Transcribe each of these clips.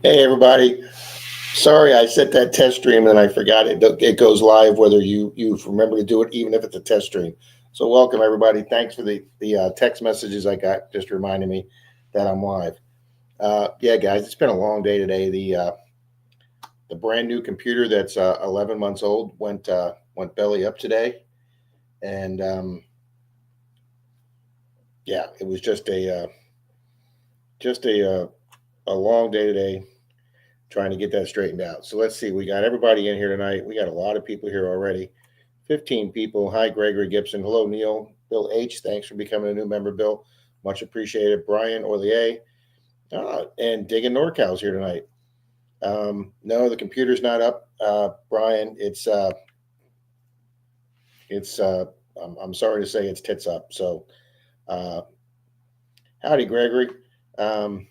Hey, everybody. Sorry, I set that test stream and I forgot it. It goes live whether you remember to do it, even if it's a test stream. So, welcome everybody. Thanks for the text messages I got just reminding me that I'm live. Yeah, guys, it's been a long day today. The brand new computer that's 11 months old went belly up today, and yeah, it was just a long day today trying to get that straightened out. So let's see. We got everybody in here tonight. We got a lot of people here already. 15 people. Hi, Gregory Gibson. Hello, Neil. Bill H. Thanks for becoming a new member, Bill. Much appreciated. Brian Orlier. And Diggin NorCal's here tonight. No, the computer's not up, Brian. I'm sorry to say it's tits up. So, uh, howdy, Gregory. Um,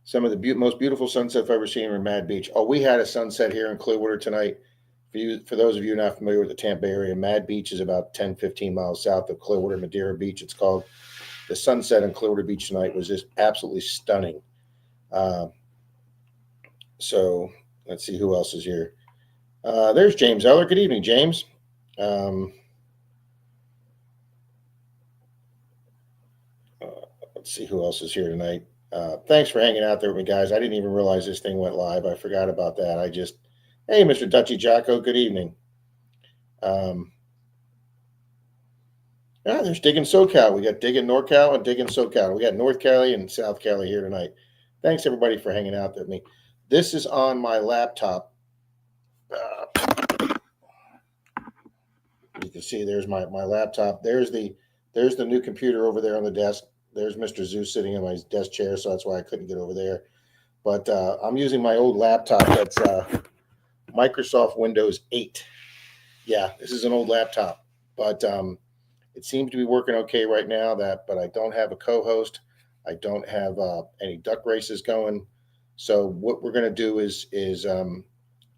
some of the most beautiful sunsets I've ever seen were in Mad Beach. Oh, we had a sunset here in Clearwater tonight. For those of you not familiar with the Tampa area, Mad Beach is about 10, 15 miles south of Clearwater, Madeira Beach. It's called. The sunset on Clearwater Beach tonight was just absolutely stunning. Uh, so let's see who else is here. There's James Eller. Good evening, James. Um, uh, let's see who else is here tonight. Thanks for hanging out there with me, guys. I didn't even realize this thing went live. I forgot about that. Hey, Mr. Dutchy Jocko. Good evening. Um, there's Digging SoCal. We got Digging NorCal and Digging SoCal. We got North Cali and South Cali here tonight. Thanks everybody for hanging out with me. This is on my laptop. You can see there's my laptop. There's the new computer over there on the desk. There's Mr. Zeus sitting in my desk chair, so that's why I couldn't get over there. But I'm using my old laptop. That's Microsoft Windows 8. Yeah, this is an old laptop, but it seems to be working okay right now. But I don't have a co-host. I don't have any duck races going. So what we're going to do is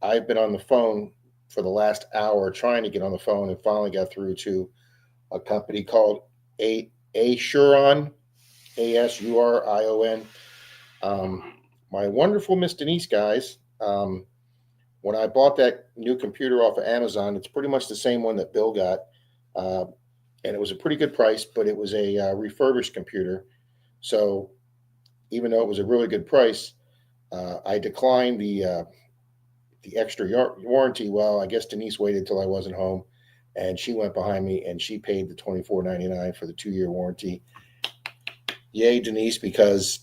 I've been on the phone for the last hour trying to get on the phone and finally got through to a company called Asuron, Asurion. Um, my wonderful Miss Denise, guys. When I bought that new computer off of Amazon, it's pretty much the same one that Bill got. Uh, and it was a pretty good price, but it was a refurbished computer. So even though it was a really good price, I declined the extra warranty. Well, I guess Denise waited till I wasn't home, and she went behind me and she paid the $24.99 for the 2 year warranty. Yay, Denise, because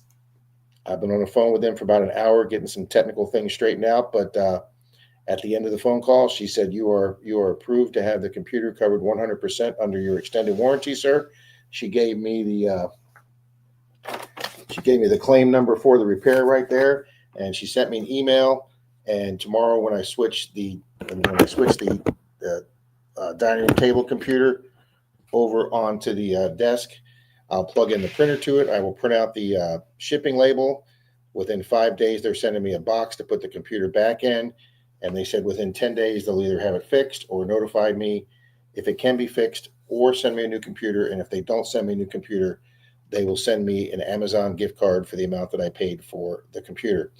I've been on the phone with them for about an hour getting some technical things straightened out. But at the end of the phone call, she said, "You are approved to have the computer covered 100% under your extended warranty, sir." She gave me the claim number for the repair right there, and she sent me an email. And tomorrow, when I switch the dining room table computer over onto the desk, I'll plug in the printer to it. I will print out the shipping label. Within 5 days, they're sending me a box to put the computer back in. And they said within 10 days, they'll either have it fixed or notify me if it can be fixed or send me a new computer. And if they don't send me a new computer, they will send me an Amazon gift card for the amount that I paid for the computer.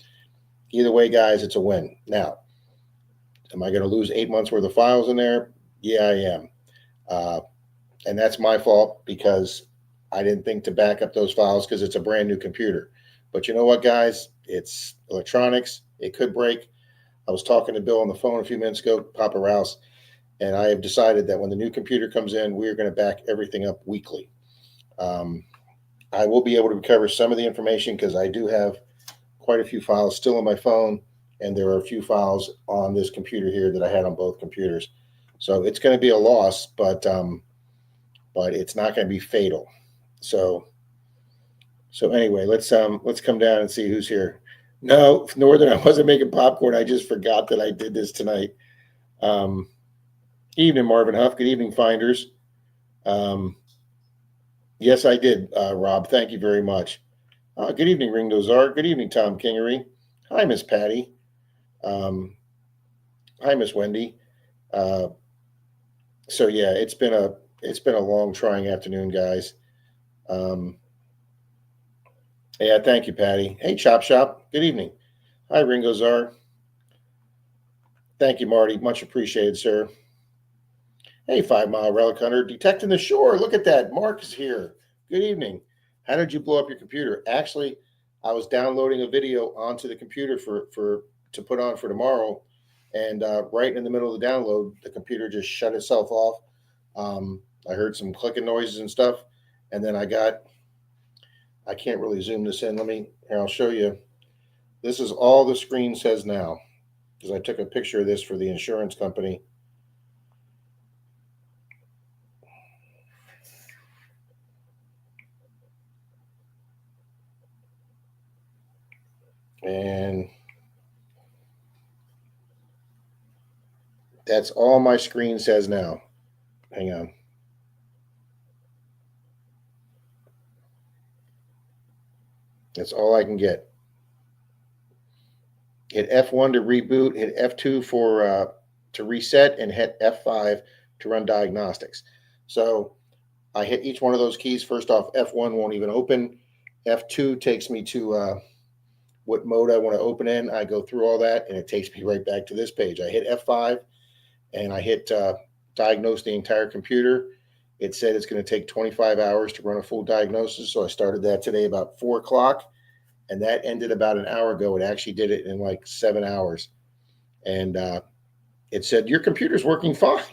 Either way, guys, it's a win. Now, am I going to lose 8 months worth of files in there? Yeah, I am. Uh, and that's my fault because I didn't think to back up those files because it's a brand new computer. But you know what, guys? It's electronics. It could break. I was talking to Bill on the phone a few minutes ago, Papa Rouse, and I have decided that when the new computer comes in, we are going to back everything up weekly. Um, I will be able to recover some of the information because I do have quite a few files still on my phone, and there are a few files on this computer here that I had on both computers. So it's going to be a loss, but it's not going to be fatal. So anyway, let's come down and see who's here. No, Northern, I wasn't making popcorn. I just forgot that I did this tonight. Um, Evening, Marvin Huff. Good evening, Finders. Um, yes, I did, Rob. Thank you very much. Good evening, Ringo Czar. Good evening, Tom Kingery. Hi, Miss Patty. Um, Hi, Miss Wendy. Uh, so yeah, it's been a long, trying afternoon, guys. Um, Yeah, thank you, Patty. Hey, Chop Shop. Good evening. Hi, Ringo Czar. Thank you, Marty. Much appreciated, sir. Hey, 5 Mile Relic Hunter. Detecting the shore. Look at that. Mark is here. Good evening. How did you blow up your computer? Actually, I was downloading a video onto the computer for to put on for tomorrow, and right in the middle of the download, the computer just shut itself off. I heard some clicking noises and stuff, and then I can't really zoom this in. Here, I'll show you. This is all the screen says now because I took a picture of this for the insurance company. And that's all my screen says now. Hang on. That's all I can get. Hit F1 to reboot, hit F2 for to reset, and hit F5 to run diagnostics. So I hit each one of those keys. First off, F1 won't even open. F2 takes me to what mode I want to open in. I go through all that, and it takes me right back to this page. I hit F5, and I hit diagnose the entire computer. It said it's going to take 25 hours to run a full diagnosis, so I started that today about 4 o'clock, and that ended about an hour ago. It actually did it in like 7 hours, and it said your computer's working fine.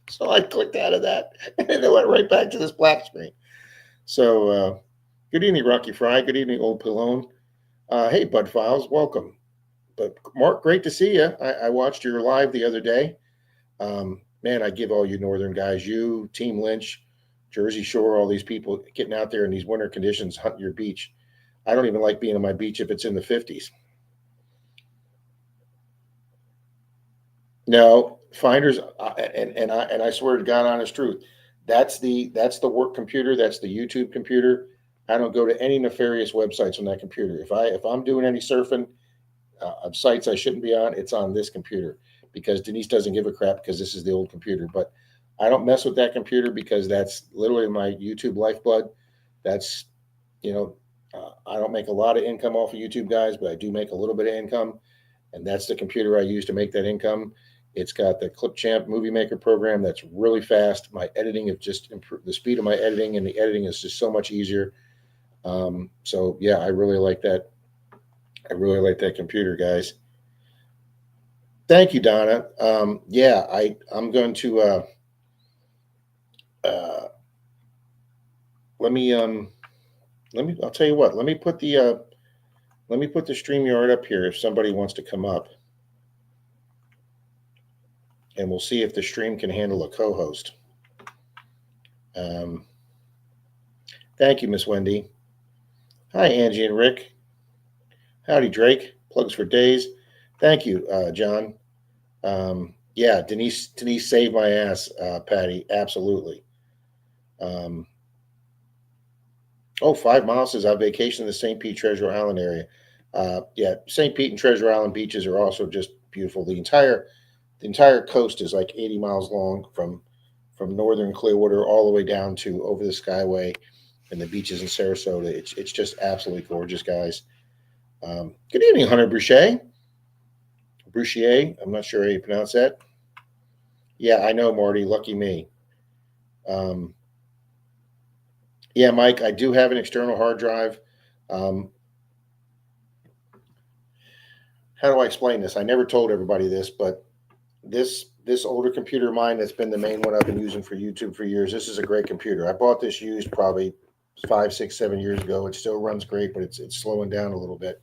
So I clicked out of that, and it went right back to this black screen. So good evening, Rocky Fry. Good evening, Old Pillone. Hey, Bud Files, welcome. But Mark, great to see you. I watched your live the other day. Man, I give all you northern guys, you, Team Lynch, Jersey Shore, all these people getting out there in these winter conditions, hunting your beach. I don't even like being on my beach if it's in the 50s. No, Finders, and I swear to God, honest truth, that's the work computer. That's the YouTube computer. I don't go to any nefarious websites on that computer. If I'm doing any surfing of sites I shouldn't be on, it's on this computer because Denise doesn't give a crap because this is the old computer. But I don't mess with that computer because that's literally my YouTube lifeblood. That's you know, I don't make a lot of income off of YouTube, guys, but I do make a little bit of income, and that's the computer I use to make that income. It's got the Clipchamp Movie Maker program that's really fast. My editing have just improved the speed of my editing, and the editing is just so much easier. So yeah, I really like that. I really like that computer, guys. Thank you, Donna. Yeah, I'm going to uh, let me I'll tell you what. Let me put the StreamYard up here if somebody wants to come up, and we'll see if the stream can handle a co-host. Um, Thank you, Miss Wendy. Hi, Angie and Rick. Howdy, Drake. Plugs for days. Thank you, John. Yeah, Denise saved my ass, Patty. Absolutely. Um, 5 miles says I vacation in the St. Pete Treasure Island area. Yeah, St. Pete and Treasure Island beaches are also just beautiful. The entire coast is like 80 miles long from northern Clearwater all the way down to over the Skyway and the beaches in Sarasota. It's just absolutely gorgeous, guys. Good evening, Hunter Bruchet. Bruchier, I'm not sure how you pronounce that. Yeah, I know, Marty. Lucky me. Um, yeah, Mike, I do have an external hard drive. Um, how do I explain this? I never told everybody this, but this older computer of mine that's been the main one I've been using for YouTube for years. This is a great computer. I bought this used probably 5, 6, 7 years ago. It still runs great, but it's slowing down a little bit.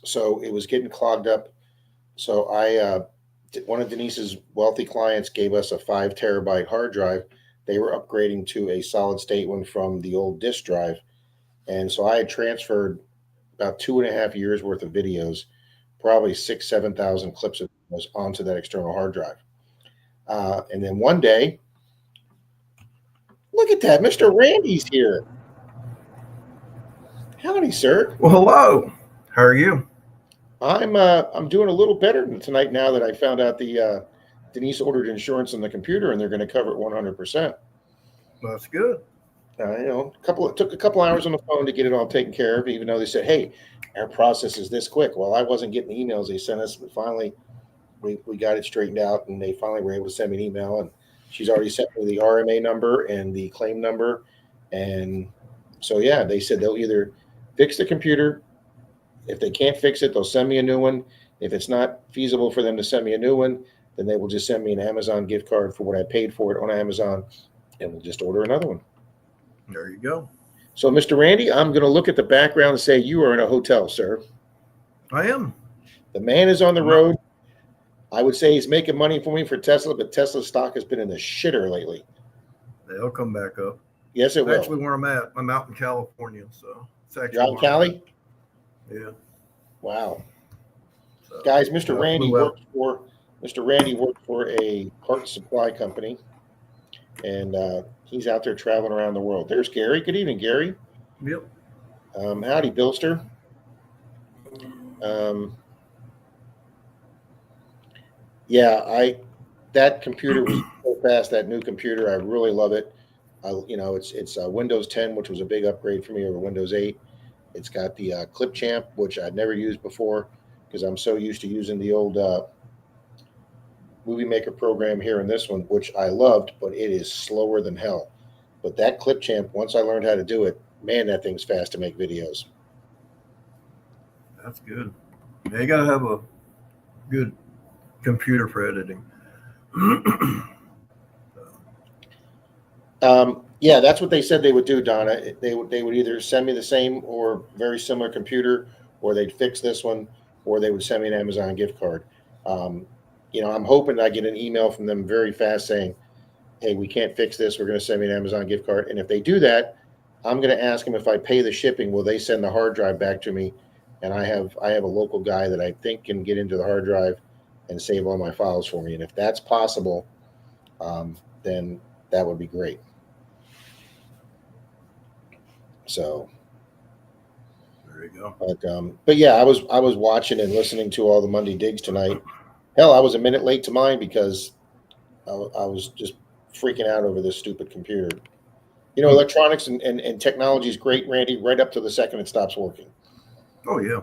So it was getting clogged up. So one of Denise's wealthy clients gave us a 5 terabyte hard drive. They were upgrading to a solid state one from the old disk drive, and so I had transferred about 2.5 years worth of videos, probably 7,000 clips of videos onto that external hard drive. And then one day, look at that, Mr. Randy's here. Howdy, sir. Well, hello. How are you? I'm doing a little better tonight now that I found out the Denise ordered insurance on the computer and they're going to cover it 100%. That's good. took a couple hours on the phone to get it all taken care of, even though they said, hey, our process is this quick. Well, I wasn't getting the emails they sent us, but finally we got it straightened out, and they finally were able to send me an email, and she's already sent me the RMA number and the claim number. And so, yeah, they said they'll either fix the computer. If they can't fix it, they'll send me a new one. If it's not feasible for them to send me a new one, then they will just send me an Amazon gift card for what I paid for it on Amazon, and we'll just order another one. There you go. So, Mr. Randy, I'm going to look at the background and say you are in a hotel, sir. I am. The man is on the road. I would say he's making money for me for Tesla, but Tesla stock has been in the shitter lately. They'll come back up. Yes, it will. Actually, where I'm at, I'm out in California, so it's actually You're out in Cali? Yeah. Wow. So, Guys, Mr. yeah, Randy flew out. worked for a parts supply company, and he's out there traveling around the world. There's Gary. Good evening, Gary. Yep. Howdy, Bilster. Yeah, that computer was so fast. That new computer, I really love it. It's Windows 10, which was a big upgrade for me over Windows 8. It's got the Clipchamp, which I'd never used before because I'm so used to using the old Movie Maker program here in this one, which I loved, but it is slower than hell. But that Clipchamp, once I learned how to do it, man, that thing's fast to make videos. That's good. Yeah, you got to have a good computer for editing. Yeah, that's what they said they would do, Donna. They would either send me the same or very similar computer, or they'd fix this one, or they would send me an Amazon gift card. I'm hoping I get an email from them very fast saying, hey, we can't fix this. We're going to send me an Amazon gift card. And if they do that, I'm going to ask them if I pay the shipping, will they send the hard drive back to me? And I have a local guy that I think can get into the hard drive and save all my files for me. And if that's possible, then that would be great. So There you go. but yeah, I was watching and listening to all the Monday Digs tonight. Hell, I was a minute late to mine because I was just freaking out over this stupid computer. Electronics and technology is great, Randy, right up to the second it stops working. Oh, yeah.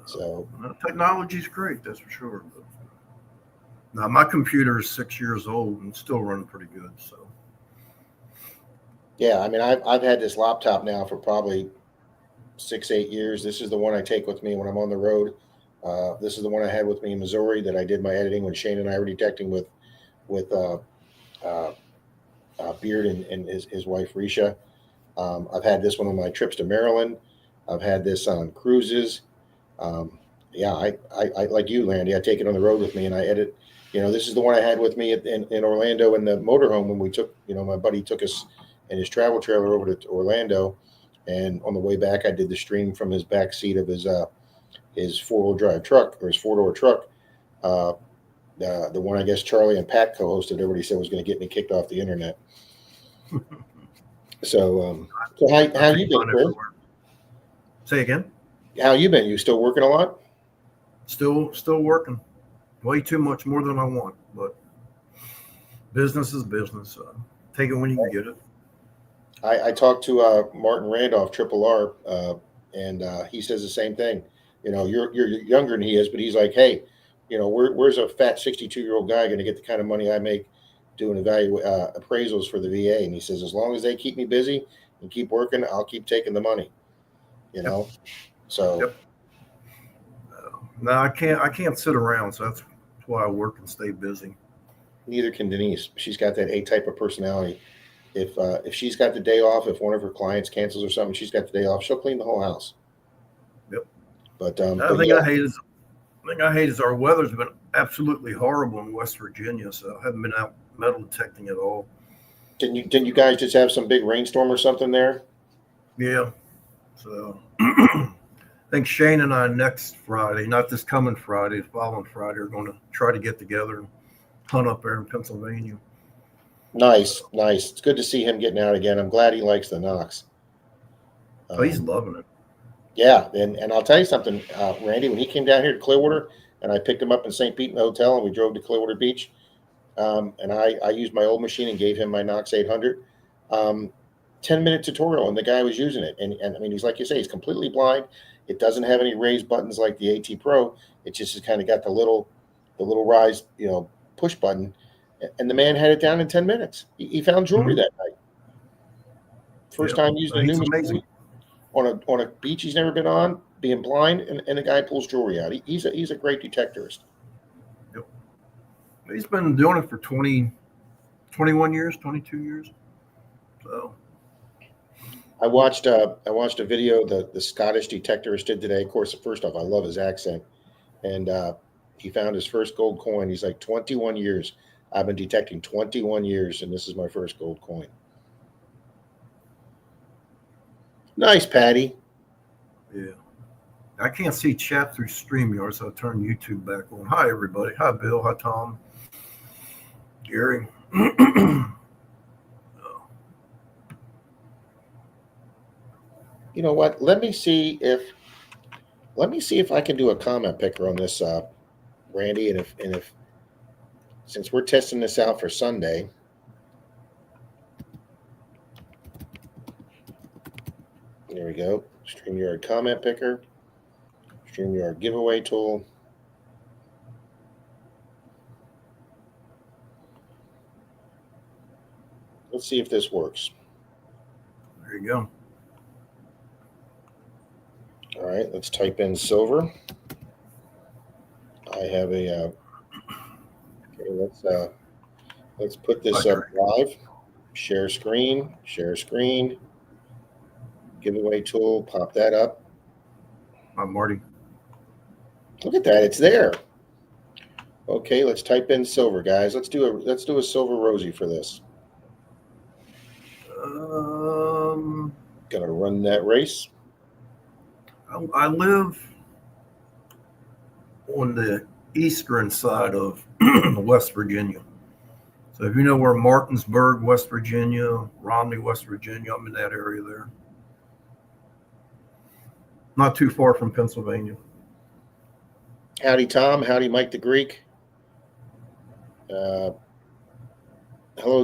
So Technology's great, that's for sure. But now my computer is 6 years old and still running pretty good. So yeah, I mean, I've had this laptop now for probably 6-8 years. This is the one I take with me when I'm on the road. This is the one I had with me in Missouri that I did my editing when Shane and I were detecting with Beard and his wife Risha. I've had this one on my trips to Maryland. I've had this on cruises. Yeah, I like you, Landy. I take it on the road with me and I edit. This is the one I had with me in Orlando in the motorhome when we took. My buddy took us in his travel trailer over to Orlando, and on the way back, I did the stream from his back seat of his four-wheel drive truck or his four-door truck. The one I guess Charlie and Pat co-hosted. Everybody said was going to get me kicked off the internet. So how you been, Chris? Say again. How you been? You still working a lot? Still working. Way too much more than I want, but business is business. Take it when you can get it. I talked to Martin Randolph, Triple R, and he says the same thing. You're younger than he is, but he's like, hey, where's a fat 62-year-old guy going to get the kind of money I make doing appraisals for the VA? And he says, as long as they keep me busy and keep working, I'll keep taking the money. Yep. So. Yep. No, I can't sit around, so that's why I work and stay busy. Neither can Denise. She's got that A-type of personality. If she's got the day off, if one of her clients cancels or something, she's got the day off, she'll clean the whole house. Yep. But the thing I hate is our weather's been absolutely horrible in West Virginia, so I haven't been out metal detecting at all. Didn't you guys just have some big rainstorm or something there? Yeah. So I think Shane and I next Friday, not this coming Friday, the following Friday, are going to try to get together and hunt up there in Pennsylvania. Nice. It's good to see him getting out again. I'm glad he likes the Knox. He's loving it. Yeah, and I'll tell you something, Randy, when he came down here to Clearwater and I picked him up in St. Pete in the hotel and we drove to Clearwater Beach, and I used my old machine and gave him my Knox 800. 10-minute tutorial, and the guy was using it. And I mean, he's like you say, he's completely blind. It doesn't have any raised buttons like the AT Pro. It just has kind of got the little rise, push button. And the man had it down in 10 minutes. He found jewelry that night. First time using a new machine amazing. on a beach he's never been on, being blind, and the guy pulls jewelry out. He's a great detectorist. Yep. He's been doing it for 21 years, 22 years. So I watched a video the Scottish detectorist did today. Of course, first off, I love his accent, and he found his first gold coin. He's like, 21 years. I've been detecting 21 years, and this is my first gold coin. Nice, Patty. yeah, I can't see chat through StreamYard, so I'll turn YouTube back on. Hi everybody. Hi Bill. Hi Tom. Gary. You know what? Let me see if I can do a comment picker on this, Randy, and if since we're testing this out for Sunday. There we go. StreamYard comment picker. StreamYard giveaway tool. Let's see if this works. There you go. All right, let's type in silver. I have a. Okay, let's put this up live. Share screen. Giveaway tool. Pop that up. Hi Marty. Look at that, it's there. Okay, let's type in silver, guys. Let's do a silver Rosie for this. Gonna run that race. I live on the eastern side of West Virginia. So if you know where Martinsburg, West Virginia, Romney, West Virginia, I'm in that area there. Not too far from Pennsylvania. Howdy, Tom. Howdy, Mike the Greek. Hello,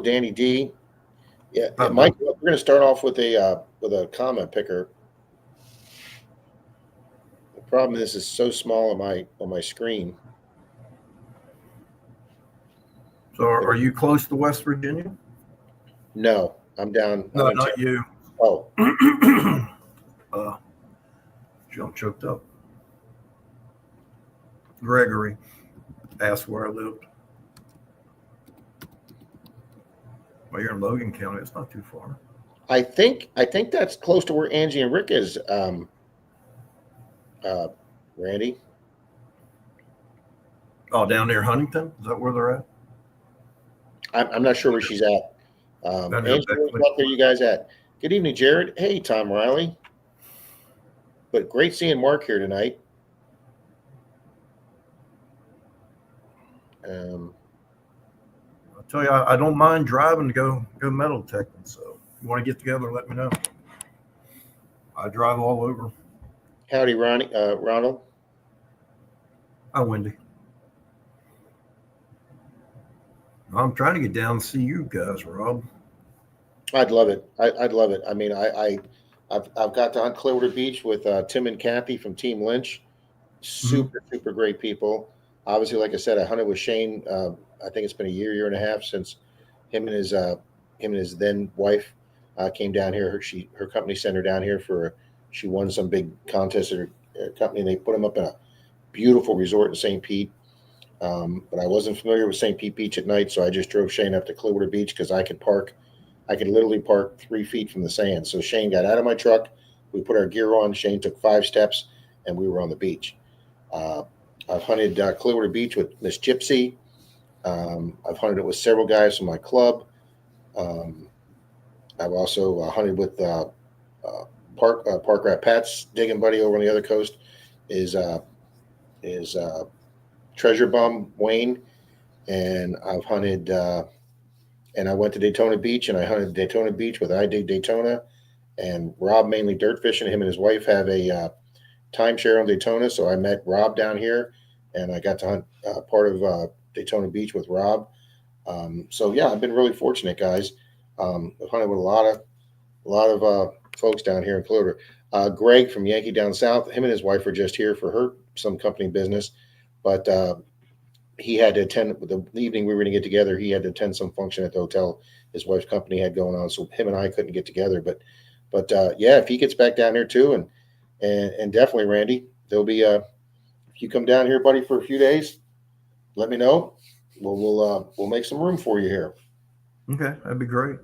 Danny D. Yeah, Mike. We're going to start off with a comment picker. The problem is, this is so small on my screen. So are you close to West Virginia? No, I'm down. No, not you. Oh. Jump choked up. Gregory asked where I lived. Well, you're in Logan County. It's not too far. I think that's close to where Angie and Rick is, Randy. Oh, down near Huntington? Is that where they're at? I'm not sure where she's at. Angie, what are you guys at? Good evening, Jared. Hey, Tom Riley. But great seeing Mark here tonight. I'll tell you, I don't mind driving to go metal detecting. So if you want to get together, let me know. I drive all over. Howdy, Ronald. Hi, Wendy. I'm trying to get down to see you guys, Rob. I'd love it. I'd love it. I mean, I've got to hunt Clearwater Beach with Tim and Kathy from Team Lynch. Super great people. Obviously, like I said, I hunted with Shane. I think it's been a year and a half since him and his then wife came down here. Her company sent her down here she won some big contest at her company, and they put them up in a beautiful resort in St. Pete. But I wasn't familiar with St. Pete Beach at night, so I just drove Shane up to Clearwater Beach because I could literally park 3 feet from the sand. So Shane got out of my truck. We put our gear on. Shane took 5 steps, and we were on the beach. I've hunted Clearwater Beach with Miss Gypsy. I've hunted it with several guys from my club. I've also hunted with Park Rat Pat's digging buddy over on the other coast is Treasure Bum Wayne, and I've hunted and I went to Daytona Beach, and I hunted Daytona Beach with I Dig Daytona, and Rob mainly dirt fishing. Him and his wife have a timeshare on Daytona, so I met Rob down here, and I got to hunt part of Daytona Beach with Rob. So yeah, I've been really fortunate, guys. I've hunted with a lot of folks down here in Clover. Greg from Yankee Down South, him and his wife were just here for some company business, but he had to attend the evening we were going to get together. He had to attend some function at the hotel his wife's company had going on, so him and I couldn't get together. But yeah, if he gets back down here too, and definitely Randy, there'll be if you come down here, buddy, for a few days, let me know. We'll make some room for you here. Okay, that'd be great.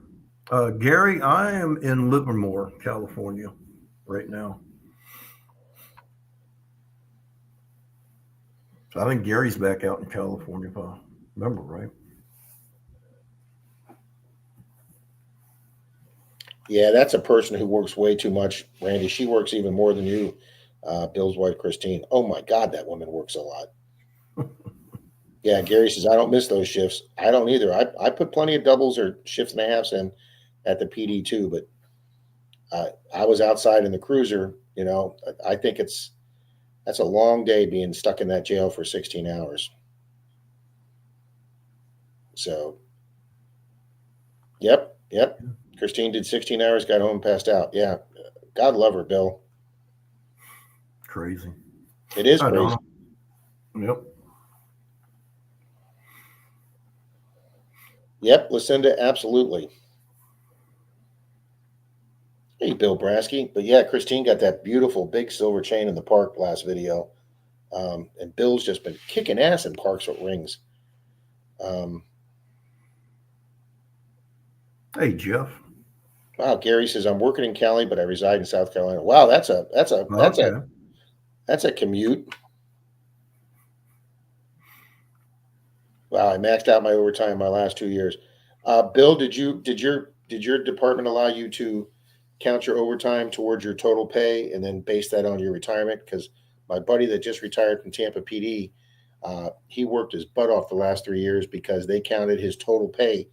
Gary, I am in Livermore, California, right now. So I think Gary's back out in California, if I remember right. Yeah, that's a person who works way too much, Randy. She works even more than you, Bill's wife, Christine. Oh my God, that woman works a lot. Yeah, Gary says, I don't miss those shifts. I don't either. I put plenty of doubles or shifts and a halves in at the PD too, but I was outside in the cruiser. I think that's a long day being stuck in that jail for 16 hours. So, yep. Christine did 16 hours, got home, passed out. Yeah. God love her, Bill. Crazy. It is crazy. Yep. Yep, Lucinda, absolutely. Hey, Bill Brasky. But yeah, Christine got that beautiful big silver chain in the park last video. And Bill's just been kicking ass in parks with rings. Hey, Jeff. Wow, Gary says I'm working in Cali, but I reside in South Carolina. Wow, that's a commute. Wow, I maxed out my overtime my last 2 years. Bill, did your department allow you to count your overtime towards your total pay and then base that on your retirement? Because my buddy that just retired from Tampa PD, he worked his butt off the last 3 years because they counted his total pay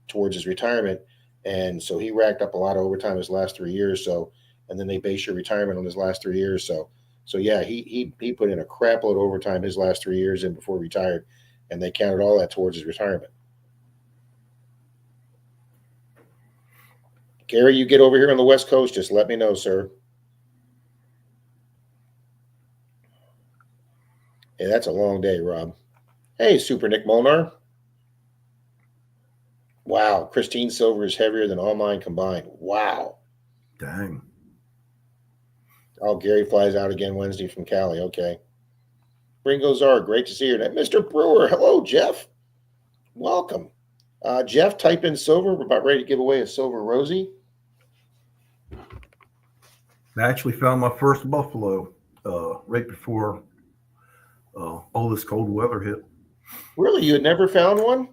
towards his retirement, and so he racked up a lot of overtime his last 3 years. So, and then they base your retirement on his last 3 years. So yeah, he put in a crap load of overtime his last 3 years and before he retired, and they counted all that towards his retirement. Gary, you get over here on the West Coast, just let me know, sir. Hey, that's a long day, Rob. Hey, Super Nick Molnar. Wow, Christine Silver is heavier than all mine combined. Wow. Dang. Oh, Gary flies out again Wednesday from Cali. Okay. Ringo Czar, great to see you. Mr. Brewer, hello, Jeff. Welcome. Jeff, type in silver. We're about ready to give away a silver Rosie. I actually found my first buffalo right before all this cold weather hit. Really? You had never found one?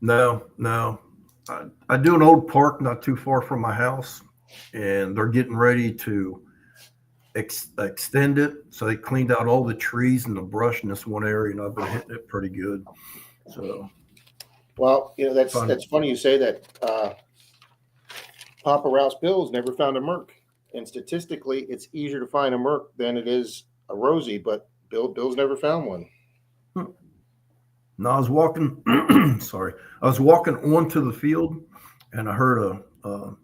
No. I do an old park not too far from my house, and they're getting ready to extend it. So they cleaned out all the trees and the brush in this one area, and I've been hitting it pretty good. So, well, that's funny you say that. Papa Rouse Bill's never found a Merc, and statistically, it's easier to find a Merc than it is a Rosie. But Bill's never found one. No, I was walking. I was walking onto the field, and I heard a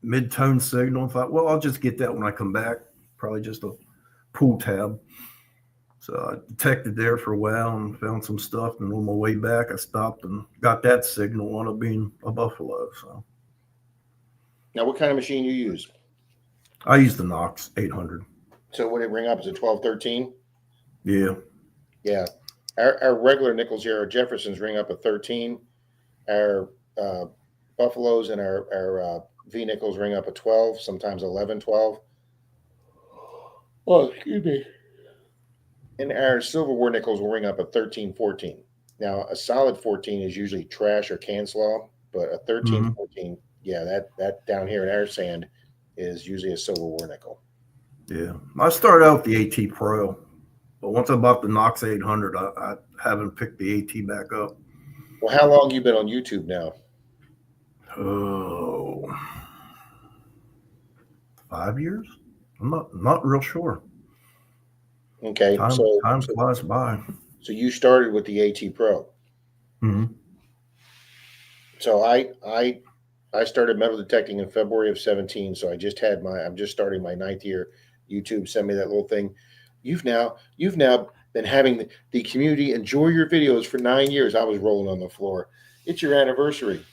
mid-tone signal. I thought, well, I'll just get that when I come back. Probably just a pool tab. So I detected there for a while and found some stuff. And on my way back, I stopped and got that signal on it being a buffalo. So now, what kind of machine you use? I use the Knox 800. So would it ring up as a 12-13? Yeah. Yeah. Our regular nickels here, our Jeffersons, ring up a 13. Our Buffaloes and our V nickels ring up a 12, sometimes 11, 12. Oh, excuse me. And our Silver War nickels will ring up a 13, 14. Now, a solid 14 is usually trash or can slaw, but a 13, 14, yeah, that down here in our sand is usually a Silver War nickel. Yeah. I started out with the AT Pro. But once I bought the Knox 800, I haven't picked the AT back up. Well, how long you been on YouTube now? Oh, 5 years? I'm not real sure. Okay. Time flies by. So you started with the AT Pro. Mm-hmm. So I started metal detecting in February of 17. So I'm just starting my 9th year. YouTube sent me that little thing. You've now been having the community enjoy your videos for 9 years. I was rolling on the floor. It's your anniversary.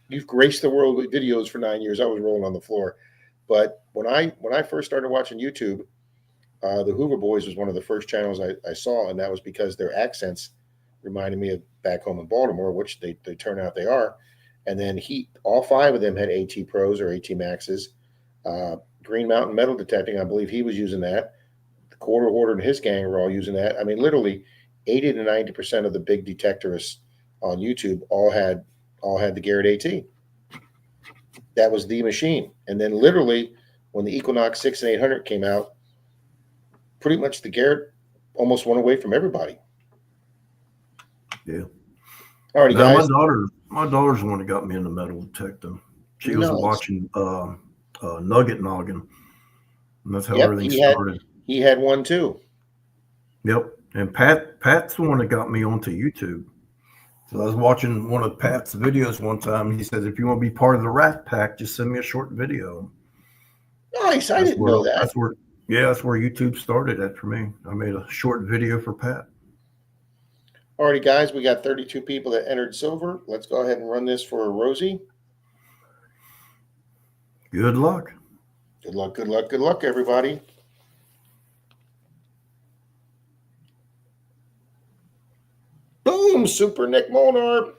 You've graced the world with videos for 9 years. I was rolling on the floor. But when I first started watching YouTube, the Hoover Boys was one of the first channels I saw, and that was because their accents reminded me of back home in Baltimore, which they turn out they are. And then all 5 of them had AT Pros or AT Maxes. Green Mountain Metal Detecting, I believe he was using that. The Quarter Order and his gang were all using that. I mean, literally 80 to 90% of the big detectorists on YouTube all had the Garrett AT. That was the machine. And then literally when the Equinox 6 and 800 came out, pretty much the Garrett almost went away from everybody. Yeah. All righty, Now, guys. my daughter's the one that got me into metal detecting. She was Nice. watching Nugget Noggin, and that's how Yep, everything started. he had one too. Yep. And Pat's the one that got me onto YouTube. So I was watching one of Pat's videos one time, and he says, if you want to be part of the Rat Pack, just send me a short video. Nice. I didn't know that. That's where YouTube started at for me. I made a short video for Pat. All righty, guys, we got 32 people that entered silver. Let's go ahead and run this for Rosie. Good luck. Good luck, good luck, good luck, everybody. Boom, Super Nick Molnar.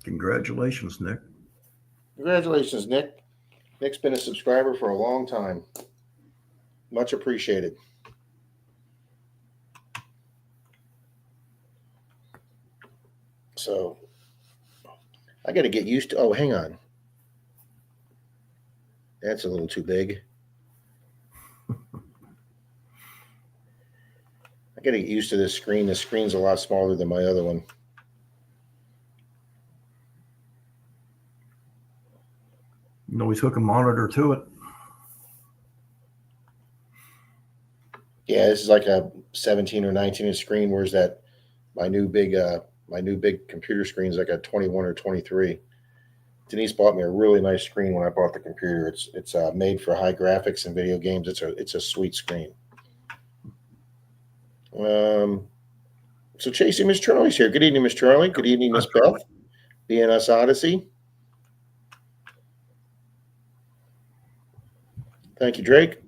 Congratulations, Nick. Congratulations, Nick. Nick's been a subscriber for a long time. Much appreciated. So I got to get used to. Oh, hang on. That's a little too big. I got to get used to this screen. The screen's a lot smaller than my other one. You can always hook a monitor to it. Yeah, this is like a 17 or 19 inch screen. Whereas that my new big computer screen is like a 21 or 23. Denise bought me a really nice screen when I bought the computer. It's made for high graphics and video games. It's a sweet screen. So Chasing Miss Charlie's here. Good evening, Miss Charlie. Good evening, Miss Beth. BNS Odyssey. Thank you, Drake.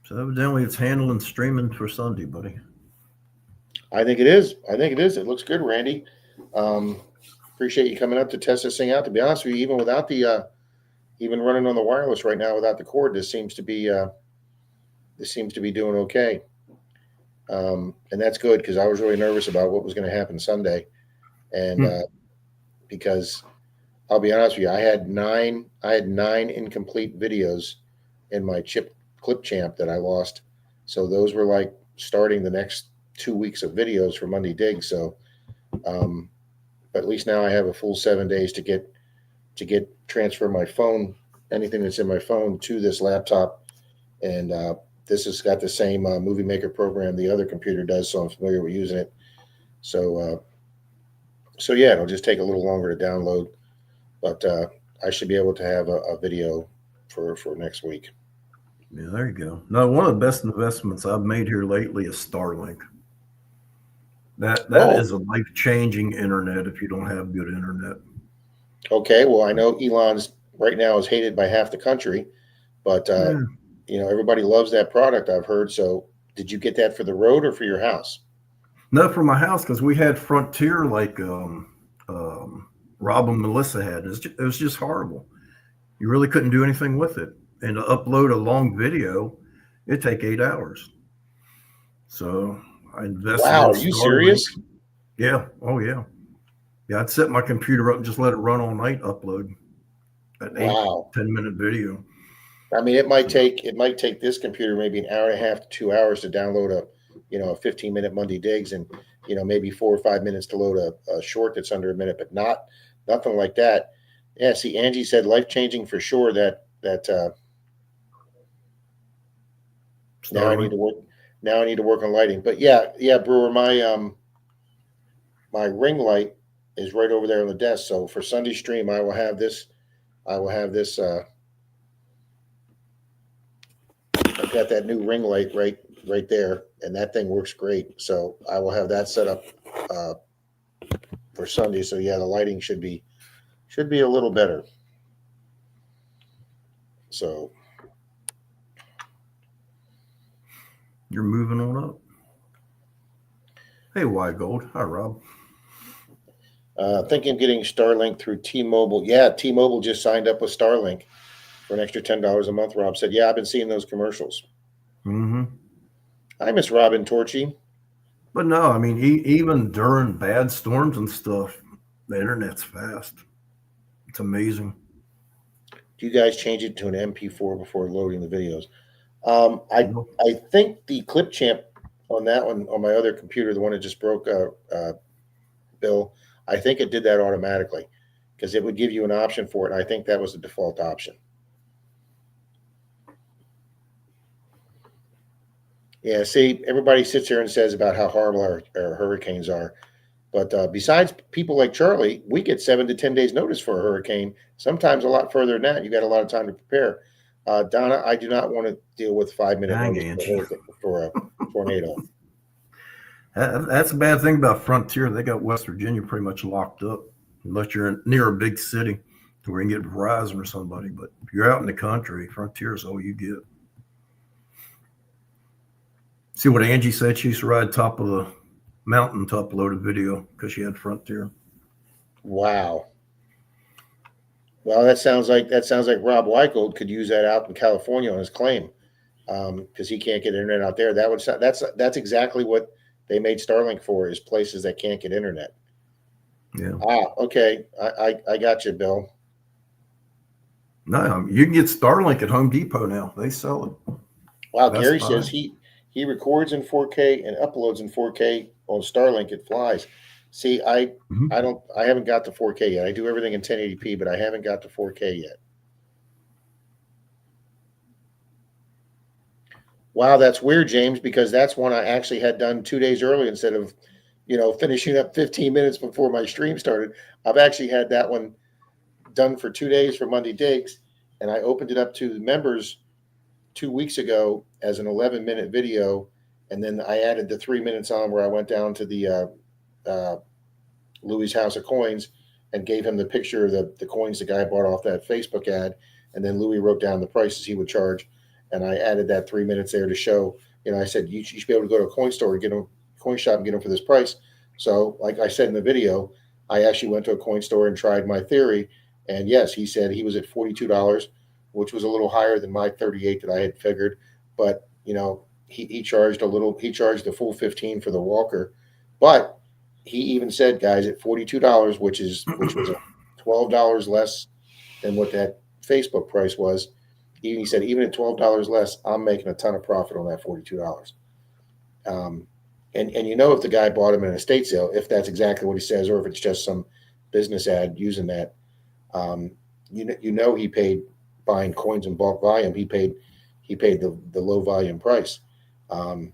So evidently it's handling streaming for Sunday, buddy. I think it is. It looks good, Randy. Appreciate you coming up to test this thing out. To be honest with you, even without the even running on the wireless right now without the cord, this seems to be doing okay. And that's good because I was really nervous about what was going to happen Sunday, and because I'll be honest with you, I had nine incomplete videos in my Clipchamp that I lost. So those were like starting the next 2 weeks of videos for Monday Dig. So, but at least now I have a full 7 days to get transfer my phone, anything that's in my phone, to this laptop, and this has got the same Movie Maker program the other computer does, so I'm familiar with using it. So yeah, it'll just take a little longer to download, but I should be able to have a video for next week. Yeah, there you go. No, one of the best investments I've made here lately is Starlink. That is a life-changing internet if you don't have good internet. Okay, well, I know Elon's right now is hated by half the country, but everybody loves that product, I've heard. So did you get that for the road or for your house? No, for my house, because we had Frontier like Rob and Melissa had. It was just horrible. You really couldn't do anything with it. And to upload a long video, it'd take 8 hours. So I invested in Wow, are you Starlink. serious? Yeah. Oh, yeah. Yeah, I'd set my computer up and just let it run all night, upload an 8-10-minute video. I mean, it might take this computer maybe an hour and a half to 2 hours to download a 15-minute Monday Digs, and maybe 4 or 5 minutes to load a short that's under a minute, but nothing like that. Yeah, see, Angie said life-changing for sure. That Now I need to work. Now I need to work on lighting. But yeah, Brewer, my ring light is right over there on the desk. So for Sunday stream, I will have this. I will have this. I've got that new ring light right there, and that thing works great. So I will have that set up for Sunday. So yeah, the lighting should be a little better. So you're moving on up. Hey, Wide Gold. Hi, Rob. Thinking of getting Starlink through T-Mobile. Yeah, T-Mobile just signed up with Starlink for an extra $10 a month. Rob said, "Yeah, I've been seeing those commercials." Mm-hmm. I miss Robin Torchy. But no, I mean, even during bad storms and stuff, the internet's fast. It's amazing. Do you guys change it to an MP4 before loading the videos? I think the Clipchamp on that one, on my other computer, the one that just broke, Bill, I think it did that automatically because it would give you an option for it. And I think that was the default option. Yeah, see, everybody sits here and says about how horrible our hurricanes are. But besides people like Charlie, we get 7 to 10 days notice for a hurricane, sometimes a lot further than that. You got a lot of time to prepare. Donna, I do not want to deal with 5-minute notice for a tornado. That's a bad thing about Frontier. They got West Virginia pretty much locked up, unless you're near a big city to where you can get Verizon or somebody. But if you're out in the country, Frontier is all you get. See what Angie said? She used to ride top of the mountain to upload a video because she had Frontier. Wow. Well, that sounds like Rob Weichel could use that out in California on his claim because he can't get internet out there. That's exactly what they made Starlink for, is places that can't get internet. Yeah. Okay. I got you, Bill. No, you can get Starlink at Home Depot now. They sell it. Wow, Gary says he records in 4K and uploads in 4K on Starlink. It flies. See, I haven't got to 4K yet. I do everything in 1080p, but I haven't got to 4K yet. Wow, that's weird, James, because that's one I actually had done 2 days early instead of, finishing up 15 minutes before my stream started. I've actually had that one done for 2 days for Monday Digs, and I opened it up to members 2 weeks ago as an 11-minute video, and then I added the 3 minutes on where I went down to the Louis House of Coins and gave him the picture of the coins the guy bought off that Facebook ad, and then Louis wrote down the prices he would charge, and I added that 3 minutes there to show. I said you should be able to go to a coin store and get them, coin shop and get them for this price. So, like I said in the video, I actually went to a coin store and tried my theory, and yes, he said he was at $42, which was a little higher than my 38 that I had figured, but he charged a little. He charged the full 15 for the Walker, but he even said, guys, at $42, which was $12 less than what that Facebook price was. He said, even at $12 less, I'm making a ton of profit on that $42. And if the guy bought him in an estate sale, if that's exactly what he says, or if it's just some business ad using that, he paid buying coins in bulk volume. He paid the low volume price. I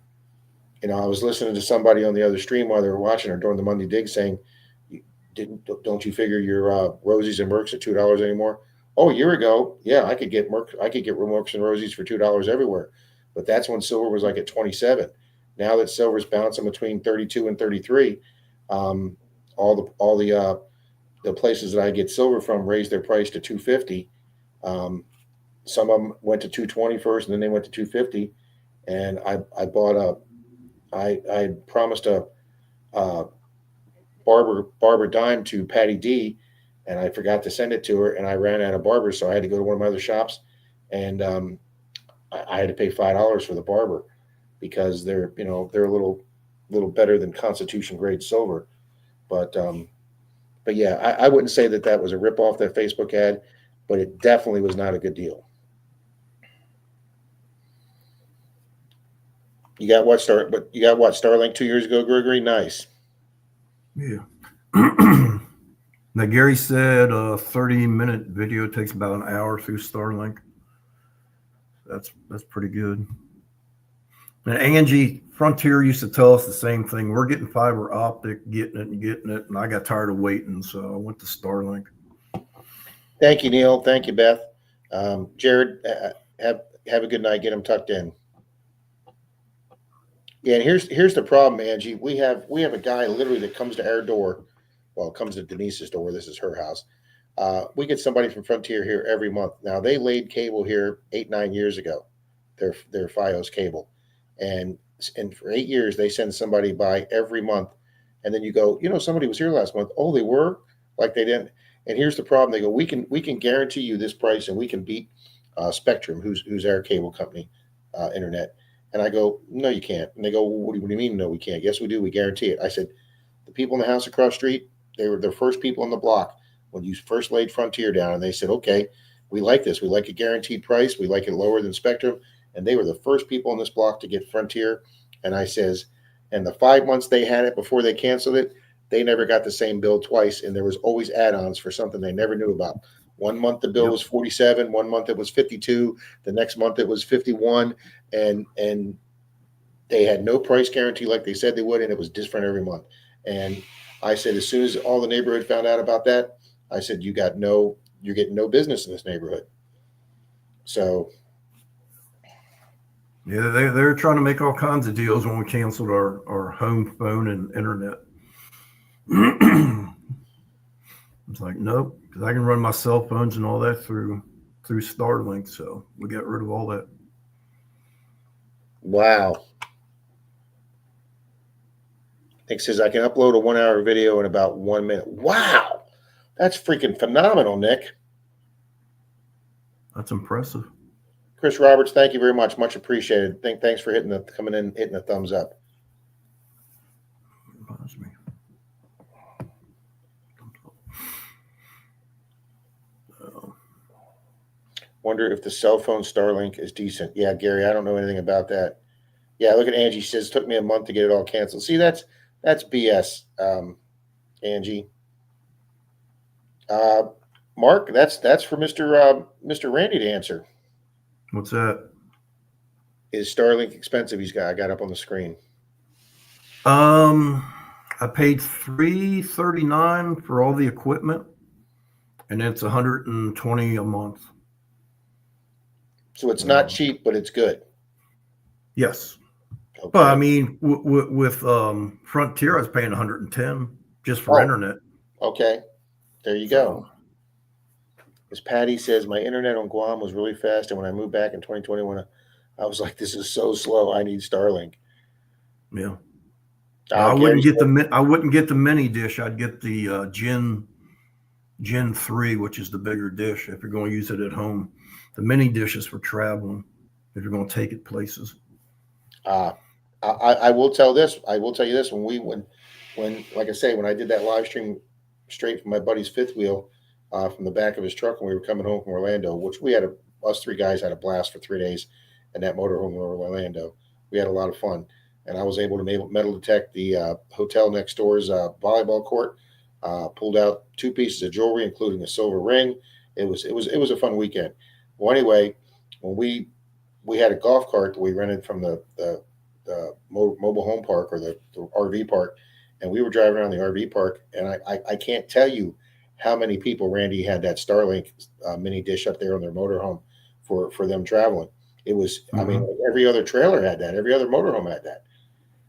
was listening to somebody on the other stream while they were watching or during the Monday Dig saying, don't you figure your Rosies and Mercs at $2 anymore? Oh, a year ago, yeah, I could get Mercs and Rosies for $2 everywhere, but that's when silver was like at 27. Now that silver's bouncing between 32 and 33, all the places that I get silver from raised their price to 250. Some of them went to 220 first, and then they went to 250. And I promised a barber dime to Patty D, and I forgot to send it to her, and I ran out of barbers, so I had to go to one of my other shops, and I had to pay $5 for the barber because they're a little better than Constitution grade silver, but yeah, I wouldn't say that was a ripoff, that Facebook ad, but it definitely was not a good deal. You got what Starlink 2 years ago, Gregory? Nice. Yeah. Now Gary said a 30-minute video takes about an hour through Starlink. That's pretty good. And Angie, Frontier used to tell us the same thing. We're getting fiber optic, getting it, and I got tired of waiting, so I went to Starlink. Thank you, Neil. Thank you, Beth. Jared, have a good night. Get them tucked in. Yeah, and here's the problem, Angie. We have a guy literally that comes to our door. Well, comes to Denise's door. This is her house. We get somebody from Frontier here every month. Now they laid cable here 8-9 years ago. Their FiOS cable, and for 8 years they send somebody by every month, and then you go, somebody was here last month. Oh, they were, like they didn't. And here's the problem. They go, we can guarantee you this price, and we can beat Spectrum, who's our cable company, internet. And I go, no, you can't. And they go, well, what do you mean? No, we can't. Yes, we do. We guarantee it. I said, the people in the house across the street, they were the first people on the block when you first laid Frontier down. And they said, okay, we like this. We like a guaranteed price. We like it lower than Spectrum. And they were the first people on this block to get Frontier. And I says, and the 5 months they had it before they canceled it, they never got the same bill twice. And there was always add-ons for something they never knew about. 1 month the bill was 47, 1 month it was 52, the next month it was 51, and they had no price guarantee like they said they would, and it was different every month. And I said, as soon as all the neighborhood found out about that, I said, you're getting no business in this neighborhood. So yeah, they're trying to make all kinds of deals when we canceled our home phone and internet. It's like, nope, because I can run my cell phones and all that through Starlink. So we got rid of all that. Wow. Nick says, I can upload a 1 hour video in about 1 minute. Wow. That's freaking phenomenal, Nick. That's impressive. Chris Roberts, thank you very much. Much appreciated. Thanks for hitting the thumbs up. Reminds me. Wonder if the cell phone Starlink is decent. Yeah, Gary, I don't know anything about that. Yeah, look at Angie. She says, took me a month to get it all canceled. See, that's BS, Angie. Mark, that's for Mr. Randy to answer. What's that? Is Starlink expensive? I got up on the screen. I paid $339 for all the equipment, and it's $120 a month. So it's not cheap, but it's good. Yes. Okay. But I mean, with Frontier, I was paying $110 just for internet. Okay. There you go. As Patty says, my internet on Guam was really fast, and when I moved back in 2021, I was like, this is so slow. I need Starlink. Yeah. I wouldn't get the mini dish. I'd get the Gen 3, which is the bigger dish if you're going to use it at home. The mini dish is for traveling if you're going to take it places. I will tell this. I will tell you this. When like I say, when I did that live stream straight from my buddy's fifth wheel from the back of his truck when we were coming home from Orlando, which us three guys had a blast for 3 days in that motorhome in Orlando. We had a lot of fun. And I was able to metal detect the hotel next door's volleyball court. Pulled out 2 pieces of jewelry, including a silver ring. It was a fun weekend. Well, anyway, when we had a golf cart that we rented from the mobile home park or the RV park, and we were driving around the RV park, and I can't tell you how many people Randy had that Starlink mini dish up there on their motorhome for them traveling. It was, I mean, every other trailer had that. Every other motorhome had that.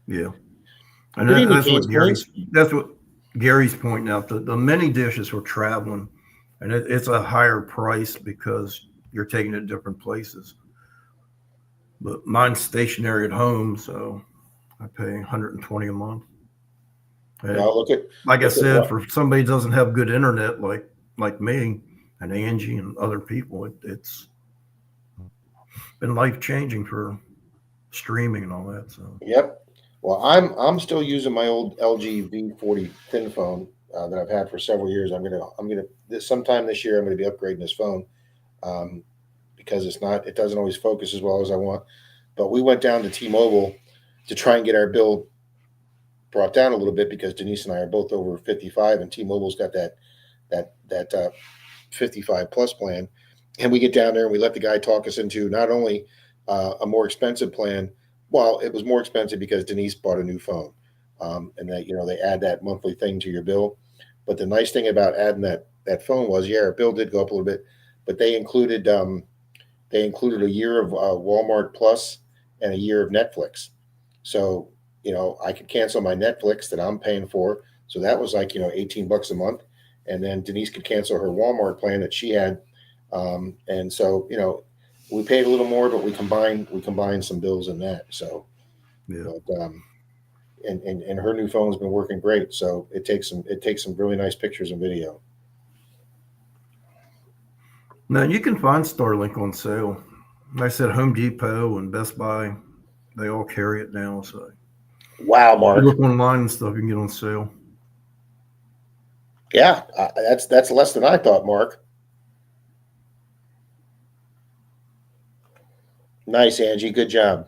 Yeah. And that's what Gary's pointing out. The mini dishes for traveling, and it's a higher price because you're taking it to different places. But mine's stationary at home, so I pay $120 a month. Well, like I said, for somebody who doesn't have good internet like me and Angie and other people, it's been life-changing for streaming and all that. So yep. Well, I'm still using my old LG V40 thin phone that I've had for several years. I'm gonna sometime this year I'm gonna be upgrading this phone because it doesn't always focus as well as I want. But we went down to T-Mobile to try and get our bill brought down a little bit because Denise and I are both over 55, and T-Mobile's got that 55 plus plan. And we get down there and we let the guy talk us into not only a more expensive plan, Well, it was more expensive because Denise bought a new phone, and that they add that monthly thing to your bill. But the nice thing about adding that phone was, yeah, our bill did go up a little bit, but they included a year of Walmart Plus and a year of Netflix. So I could cancel my Netflix that I'm paying for. So that was like $18 a month, and then Denise could cancel her Walmart plan that she had, and so we paid a little more, but we combined some bills in that. So, Yeah. but and her new phone's been working great. So it takes some really nice pictures and video. Now you can find Starlink on sale. Like I said, Home Depot and Best Buy, they all carry it now. So Wow, you Mark. look online and stuff, you can get on sale. Yeah, that's less than I thought, Mark. Nice, Angie. Good job.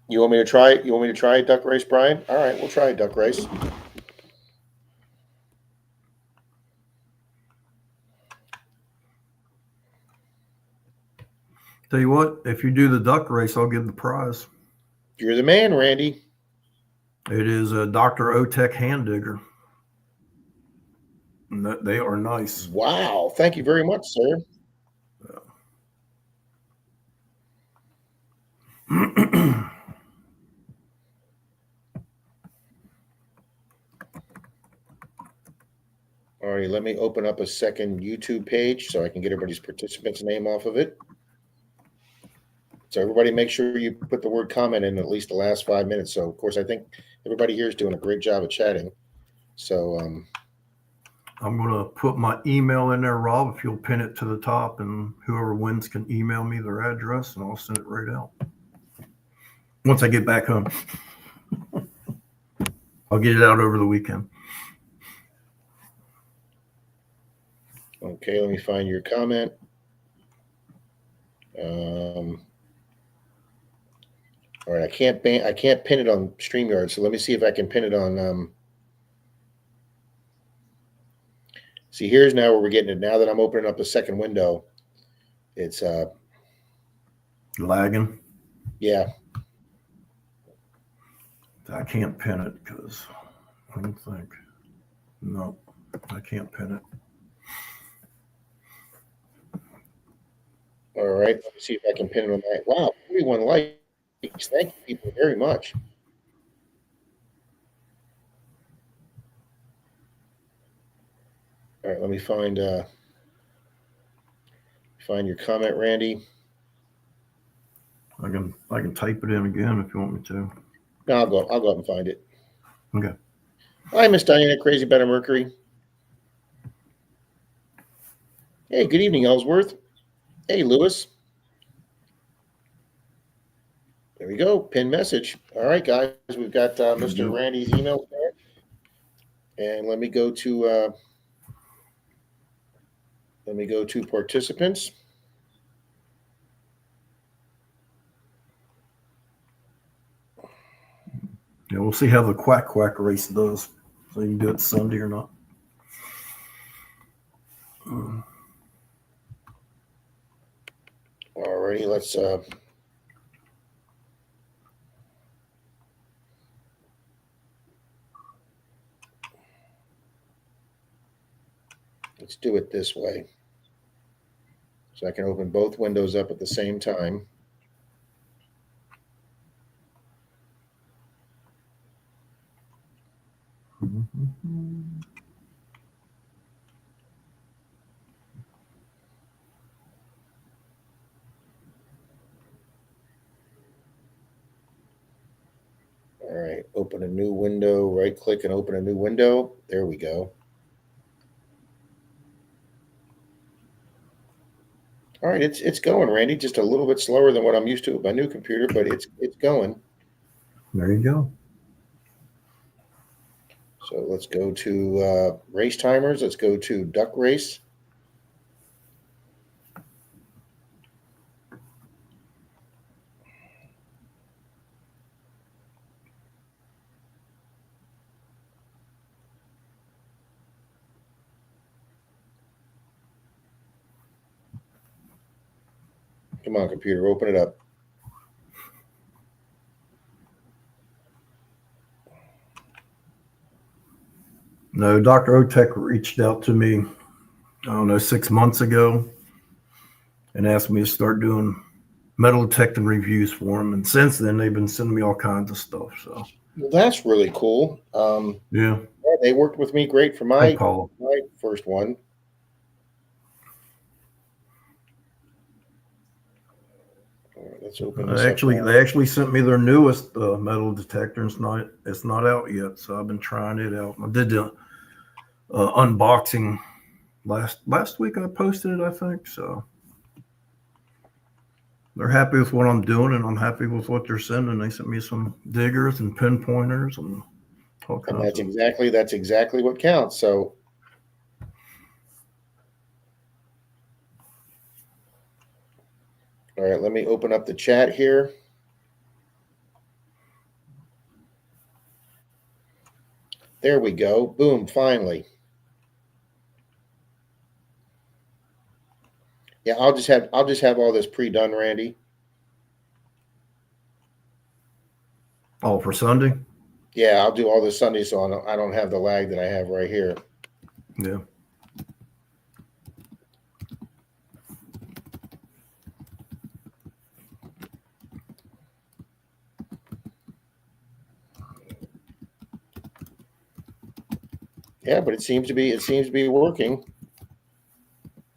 You want me to try it? You want me to try it, duck race, Brian? All right, we'll try it, duck race. Tell you what, if you do the duck race, I'll give the prize. You're the man, Randy. It is a Dr. Otech hand digger. And they are nice. Wow. Thank you very much, sir. All right, let me open up a second YouTube page so I can get everybody's participant's name off of it. So everybody make sure you put the word comment in at least the last 5 minutes. So of course I think everybody here is doing a great job of chatting. So I'm going to put my email in there, Rob, if you'll pin it to the top, and whoever wins can email me their address, and I'll send it right out. Once I get back home, I'll get it out over the weekend. okay, let me find your comment. All right, I can't pin it on StreamYard, so let me see if I can pin it on. See, here's now where we're getting it. Now that I'm opening up a second window, it's Lagging. Yeah. I can't pin it because I don't think. No, I can't pin it. All right, let me see if I can pin it on that. Wow, 41 likes. Thank you, people, very much. All right, let me find your comment, Randy. I can type it in again if you want me to. No, I'll go up and find it. Okay. Hi, Miss Diana, Crazy Better Mercury. Hey, good evening, Ellsworth. Hey, Lewis. There we go. Pin message. All right, guys, we've got Mr. Randy's email there, and let me go to participants. Yeah, we'll see how the quack race does. So you can do it Sunday or not. All righty, let's do it this way. So I can open both windows up at the same time. All right, open a new window, right click and open a new window. There we go. All right, it's going, Randy. Just a little bit slower than what I'm used to with my new computer, but it's going. There you go. So let's go to race timers. Let's go to duck race. Come on, computer, open it up. No, Dr. Otek reached out to me, I don't know, 6 months ago and asked me to start doing metal detecting reviews for him. And since then, they've been sending me all kinds of stuff. So, Well, that's really cool. yeah. Yeah, they worked with me great for Hey, my Paul. first one. All right, let's open this up now. They actually sent me their newest metal detector. It's not out yet, so I've been trying it out. I did the unboxing last week. I posted it, I think. So they're happy with what I'm doing, and I'm happy with what they're sending. They sent me some diggers and pinpointers and all And kinds of. that's exactly what counts. So all right, let me open up the chat here. There we go. Boom, finally. Yeah, I'll just have all this pre-done, Randy. Oh, for Sunday? Yeah, I'll do all this Sunday so I don't have the lag that I have right here. Yeah. Yeah, but it seems to be working.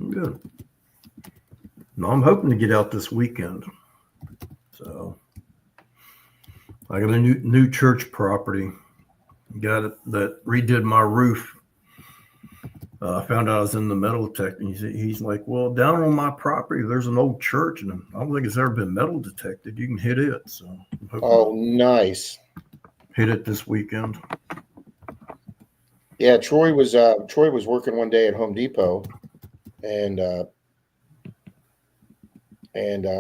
Good. No, I'm hoping to get out this weekend. So I got a new church property. Got it that redid my roof. I found out I was in the metal detecting. He's like, well, down on my property, there's an old church, and I don't think it's ever been metal detected. You can hit it. So I'm hoping Oh, nice. hit it this weekend. Yeah, Troy was working one day at Home Depot, and a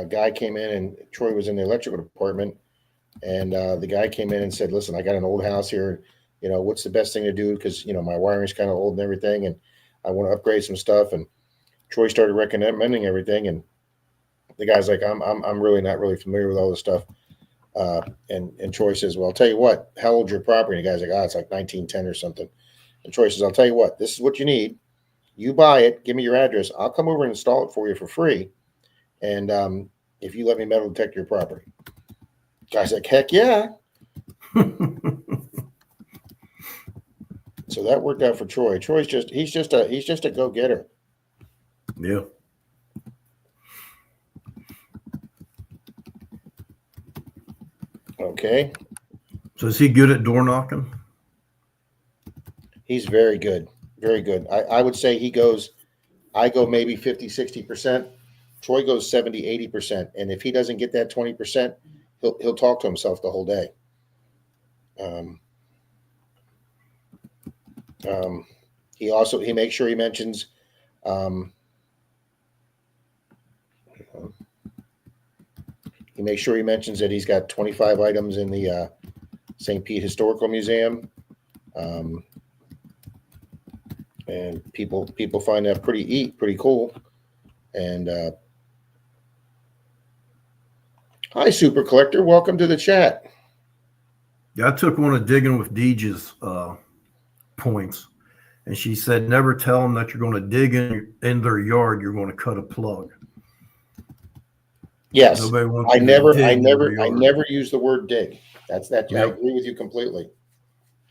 guy came in, and Troy was in the electrical department, and the guy came in and said, "Listen, I got an old house here. You know, what's the best thing to do? Because my wiring's kind of old and everything, and I want to upgrade some stuff." And Troy started recommending everything, and the guy's like, "I'm really not really familiar with all this stuff." And Troy says, "Well, I'll tell you what. How old's your property?" And the guy's like, "Oh, it's like 1910 or something." And Troy says, "I'll tell you what. This is what you need. You buy it. Give me your address. I'll come over and install it for you for free. And if you let me metal detect your property." Guy's like, "Heck yeah." So that worked out for Troy. He's just a go-getter. Yeah. Okay. So is he good at door knocking? He's very good. Very good. I would say I go maybe 50, 60%. Troy goes 70, 80%. And if he doesn't get that 20%, he'll talk to himself the whole day. He makes sure he mentions that he's got 25 items in the St. Pete Historical Museum. And people find that pretty cool. And hi, Super Collector. Welcome to the chat. Yeah, I took one of Digging with Deege's points, and she said, never tell them that you're going to dig in their yard. You're going to cut a plug. Yes, Nobody wants I you to never dig use the word dig. That's that. Yep. I agree with you completely.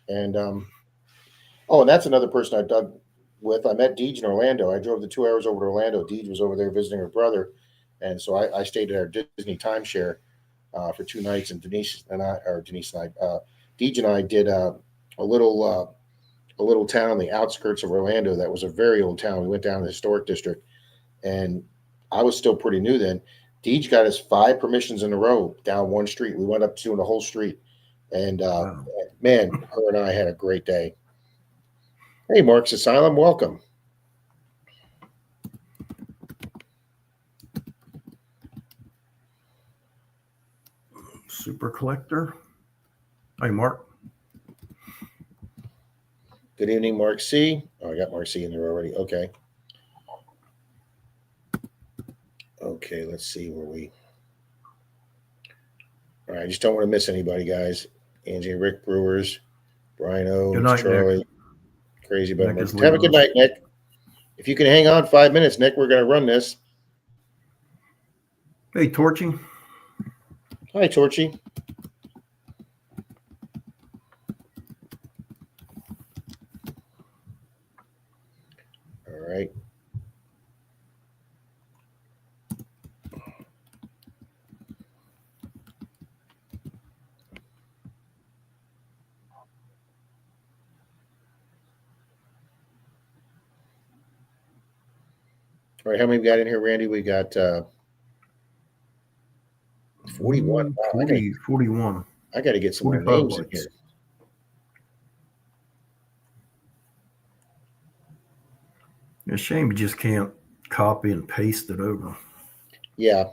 And and that's another person I dug with. I met Deej in Orlando. I drove the 2 hours over to Orlando. Deej was over there visiting her brother, and so I stayed at our Disney timeshare for 2 nights. And Deej and I did a little town on the outskirts of Orlando that was a very old town. We went down to the historic district, and I was still pretty new then. Deej got us 5 permissions in a row down one street. We went up to the whole street, and Wow. man, her and I had a great day. Hey, Mark's Asylum, welcome. Super Collector. Hey, Mark. Good evening, Mark C. Oh, I got Mark C in there already. Okay. Okay, let's see where we. All right, I just don't want to miss anybody, guys. Angie, Rick Brewers, Brian O, Good night, Charlie, Nick. Crazy about Nick is it. Have a good leaving us. night, Nick. If you can hang on 5 minutes, Nick, we're going to run this. Hey, Torchy. Hi, Torchy. All right. All right, how many we got in here, Randy? We got 41. Wow, 41. I got to get some more 45 names in likes. here. It's a shame you just can't copy and paste it over. Yeah.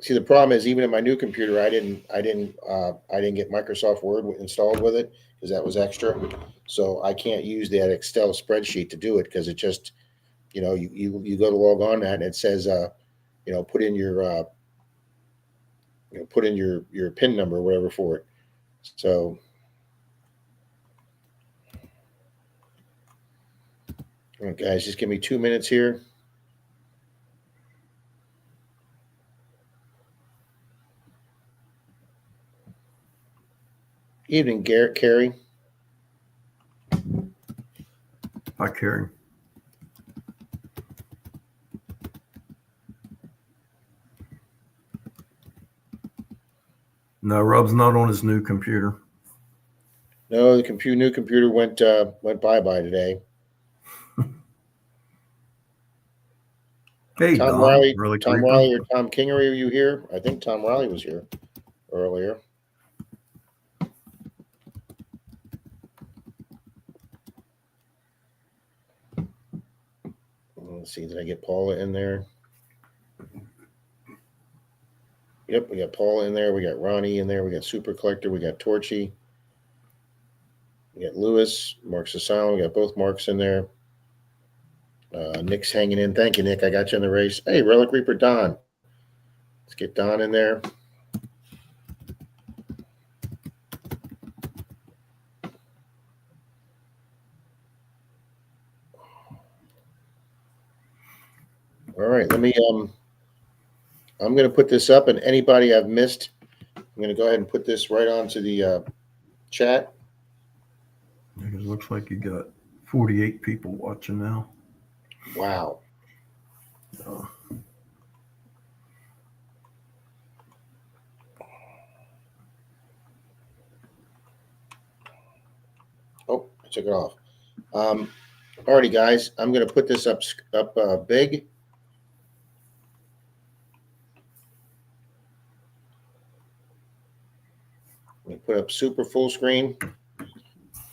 See, the problem is even in my new computer, I didn't get Microsoft Word installed with it because that was extra. So I can't use that Excel spreadsheet to do it because it just, you go to log on that and it says, put in your, put in your PIN number or whatever for it. So, all right, guys, just give me 2 minutes here. Evening, Garrett, Carrie. Hi, Carrie. No, Rob's not on his new computer. No, the new computer went bye-bye today. Hey, Tom Don. Riley, Really Tom creepy. Riley or Tom King, are you here? I think Tom Riley was here earlier. Let's see, did I get Paula in there? Yep, we got Paula in there. We got Ronnie in there. We got Super Collector. We got Torchy. We got Lewis, Mark's Asylum. We got both Marks in there. Nick's hanging in. Thank you, Nick. I got you in the race. Hey, Relic Reaper Don. Let's get Don in there. All right, I'm going to put this up, and anybody I've missed, I'm going to go ahead and put this right onto the chat. It looks like you got 48 people watching now. Wow. Oh, I took it off. Alrighty, guys, I'm going to put this up big. Let me put up super full screen.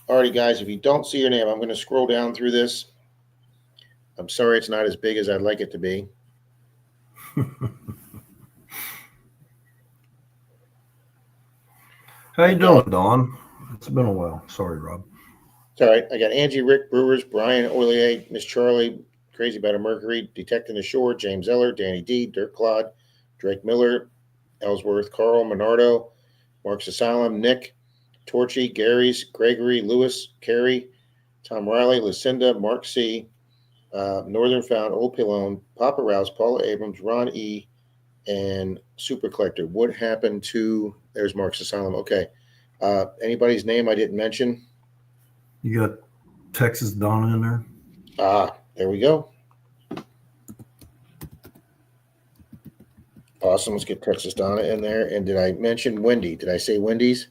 Alrighty, guys, if you don't see your name, I'm going to scroll down through this. I'm sorry it's not as big as I'd like it to be. How you doing, Don? It's been a while. Sorry, Rob. It's all right. I got Angie, Rick, Brewers, Brian, Olier, Miss Charlie, Crazy About a Mercury, Detecting the Shore, James Eller, Danny D, Dirk Claude, Drake Miller, Ellsworth, Carl, Monardo, Mark's Asylum, Nick, Torchy, Gary's, Gregory, Lewis, Carey, Tom Riley, Lucinda, Mark C., Northern Found, Old Pilone, Papa Rouse, Paula Abrams, Ron E., and Super Collector. What happened to, there's Mark's Asylum. Okay. Anybody's name I didn't mention? You got Texas Donna in there? There we go. Awesome. Let's get Texas Donna in there. And did I mention Wendy? Did I say Wendy's?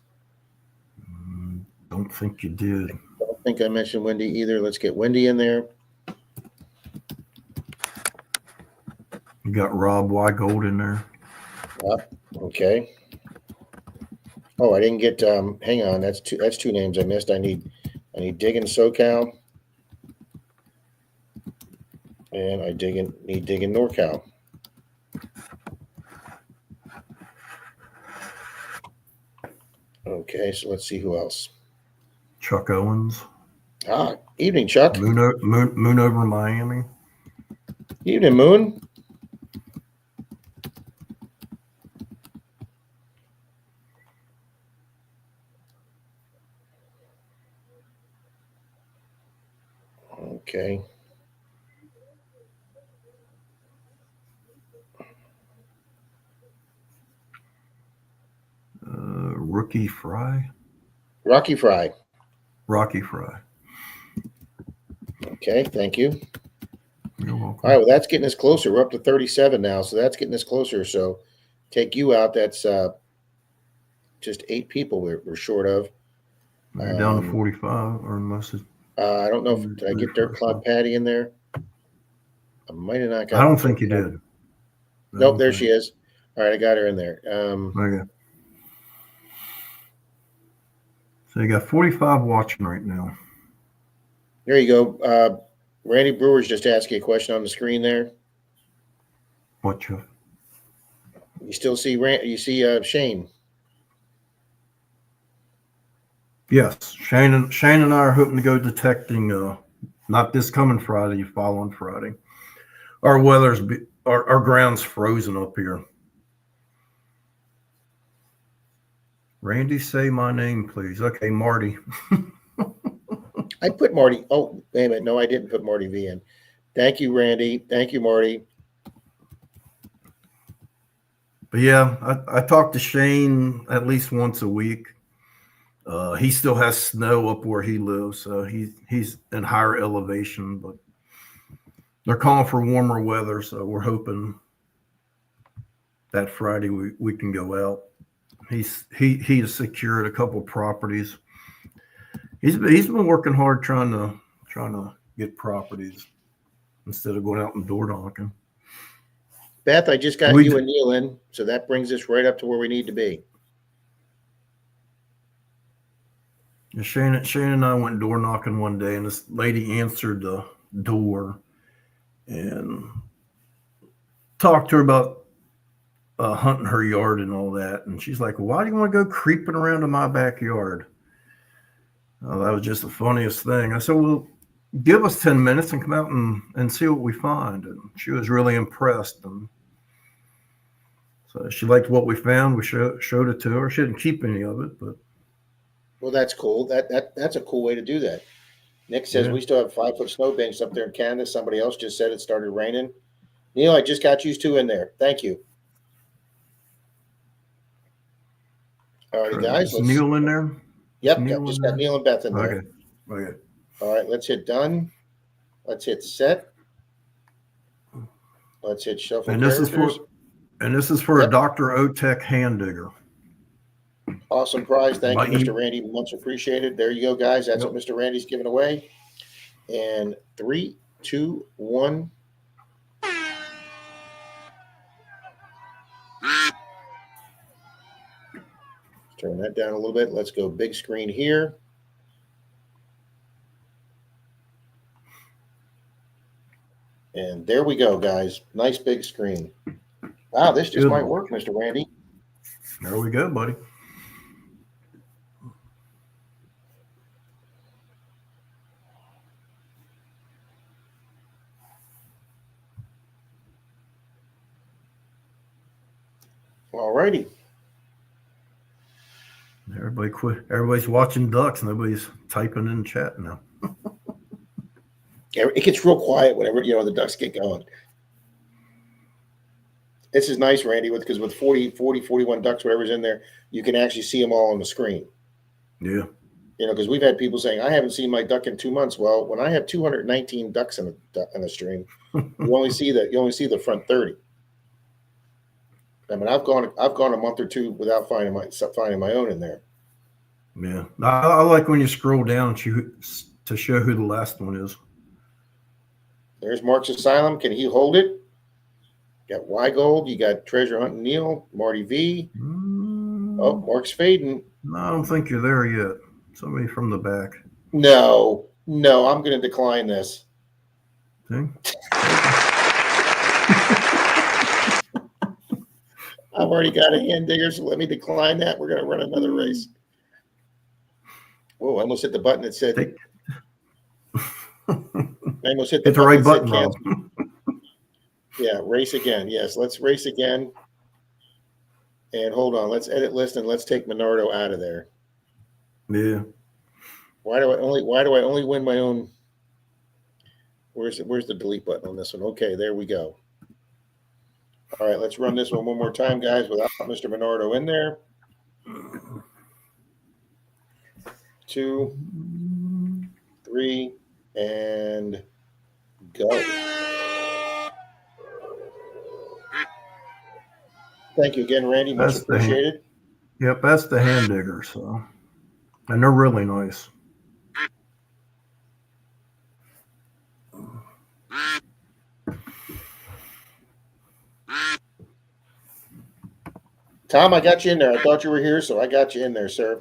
Don't think you did. I don't think I mentioned Wendy either. Let's get Wendy in there. You got Rob Y. Gold in there. Okay. Oh, I didn't get hang on, that's two names I missed. I need Diggin' SoCal. And I need Diggin' NorCal. Okay, so let's see who else. Chuck Owens. Evening, Chuck. Moon over Miami. Evening, Moon. Okay. Rookie Fry. Rocky Fry. Rocky Fry. Okay, thank you. You're welcome. All right, well, that's getting us closer. We're up to 37 now, so that's getting us closer. So take you out. That's just 8 people we're short of. You're down to 45, or unless it. I don't know if did I get Dirt Cloud Patty in there. I might have not got. I don't think you did. Nope, there she is. All right, I got her in there. Okay. So you got 45 watching right now. There you go. Randy Brewer's just asking a question on the screen there. What you? You still see Shane? Yes, Shane and I are hoping to go detecting. Not this coming Friday, following Friday. Our our ground's frozen up here. Randy, say my name, please. Okay, Marty. I put Marty. Oh, wait a minute. No, I didn't put Marty V in. Thank you, Randy. Thank you, Marty. But yeah, I talk to Shane at least once a week. He still has snow up where he lives, so he's in higher elevation, but they're calling for warmer weather, so we're hoping that Friday we can go out. He has secured a couple properties. He's been working hard trying to get properties instead of going out and door knocking. Beth, I just got you and Neil in, so that brings us right up to where we need to be. Shane and I went door knocking one day, and this lady answered the door and talked to her about hunting her yard and all that. And she's like, "Why do you want to go creeping around in my backyard?" That was just the funniest thing. I said, "Well, give us 10 minutes and come out and see what we find." And she was really impressed. And so she liked what we found. We showed it to her. She didn't keep any of it, but. Well, that's cool. That's a cool way to do that. Nick says we still have 5-foot snow banks up there in Canada. Somebody else just said it started raining. Neil, I just got you 2 in there. Thank you. All right, guys. Is Neil in there? Yep, just got Neil and Beth in there. Okay. All right, let's hit done. Let's hit set. Let's hit shuffle characters. This is for a Dr. Otech hand digger. Awesome prize. Thank you, Mr. Randy. Much appreciated. There you go, guys. That's what Mr. Randy's giving away. And 3, 2, 1. Turn that down a little bit. Let's go big screen here. And there we go, guys. Nice big screen. Wow, this just might work, Mr. Randy. There we go, buddy. All righty. Everybody quit. Everybody's watching ducks. Nobody's typing in chat now. It gets real quiet whenever the ducks get going. This is nice, Randy, because with 40, 41 ducks, whatever's in there, you can actually see them all on the screen. Yeah. Because we've had people saying, "I haven't seen my duck in 2 months." Well, when I have 219 ducks in a stream, you only see the front 30. I mean, I've gone a month or 2 without finding my own in there. Yeah, I like when you scroll down to show who the last one is. There's Mark's Asylum. Can he hold it? Got Wygold. You got Treasure Hunting Neil, Marty V. Oh, Mark's fading. No, I don't think you're there yet. Somebody from the back. No, I'm going to decline this. See? I've already got a hand digger, so let me decline that. We're going to run another race. Whoa, I almost hit the button that said. I almost hit the right button, Rob. Yeah, race again. Yes, let's race again. And hold on, let's edit list and let's take Minardo out of there. Yeah. Why do I only win my own? Where's the delete button on this one? Okay, there we go. All right, let's run this one more time, guys, without Mr. Minardo in there. 2, 3, and go. Thank you again, Randy. Much appreciated. Yep, that's the hand digger. So, and they're really nice. Tom, I got you in there. I thought you were here, so I got you in there, sir.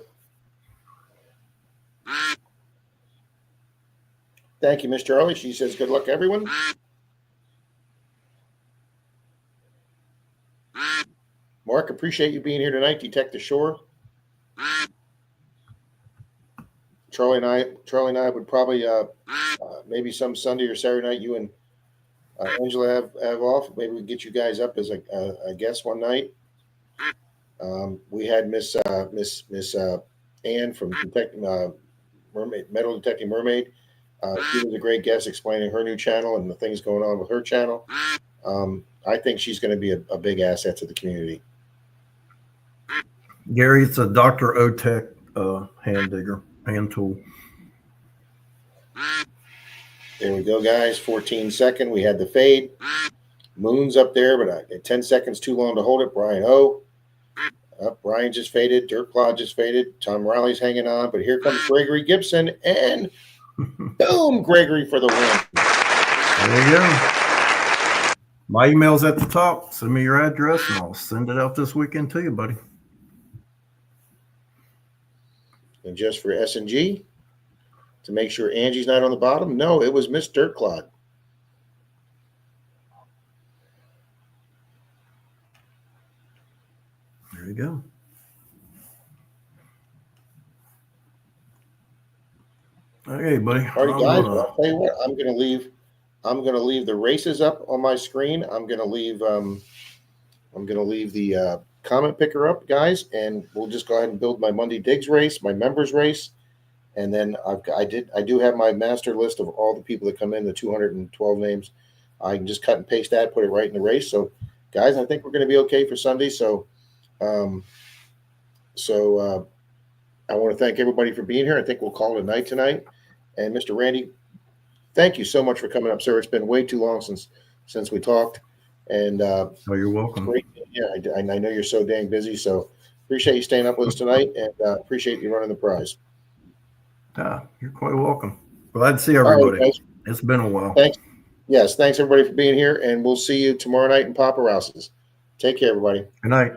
Thank you, Miss Charlie. She says, good luck, everyone. Mark, appreciate you being here tonight. Detect the Shore. Charlie and I would probably maybe some Sunday or Saturday night, you and Angela have off. Maybe we get you guys up as a guest one night. We had Miss Ann from Mermaid, Metal Detecting Mermaid. She was a great guest explaining her new channel and the things going on with her channel. I think she's going to be a big asset to the community. Gary, it's a Dr. Otech hand digger, hand tool. There we go, guys. 14-second. We had the fade. Moon's up there, but 10 seconds too long to hold it. Brian O. Brian just faded. Dirt Cloud just faded. Tom Riley's hanging on, but here comes Gregory Gibson, and boom, Gregory for the win. There you go. My email's at the top. Send me your address, and I'll send it out this weekend to you, buddy. And just for S&G, to make sure Angie's not on the bottom, no, it was Miss Dirt Clod. There you go. Okay, buddy. All right, guys. I'll tell you what. I'm gonna leave the races up on my screen. I'm gonna leave the comment picker up, guys, and we'll just go ahead and build my Monday Digs race, my members race, and then I do have my master list of all the people that come in, the 212 names. I can just cut and paste that, put it right in the race. So, guys, I think we're going to be okay for Sunday. So, I want to thank everybody for being here. I think we'll call it a night tonight. And Mr. Randy, thank you so much for coming up, sir. It's been way too long since we talked. And oh, you're welcome. Great. Yeah, I know you're so dang busy. So appreciate you staying up with us tonight, and appreciate you running the prize. You're quite welcome. Glad to see everybody. Right, it's been a while. Thanks. Yes, thanks everybody for being here, and we'll see you tomorrow night in Papa Rouse's. Take care, everybody. Good night.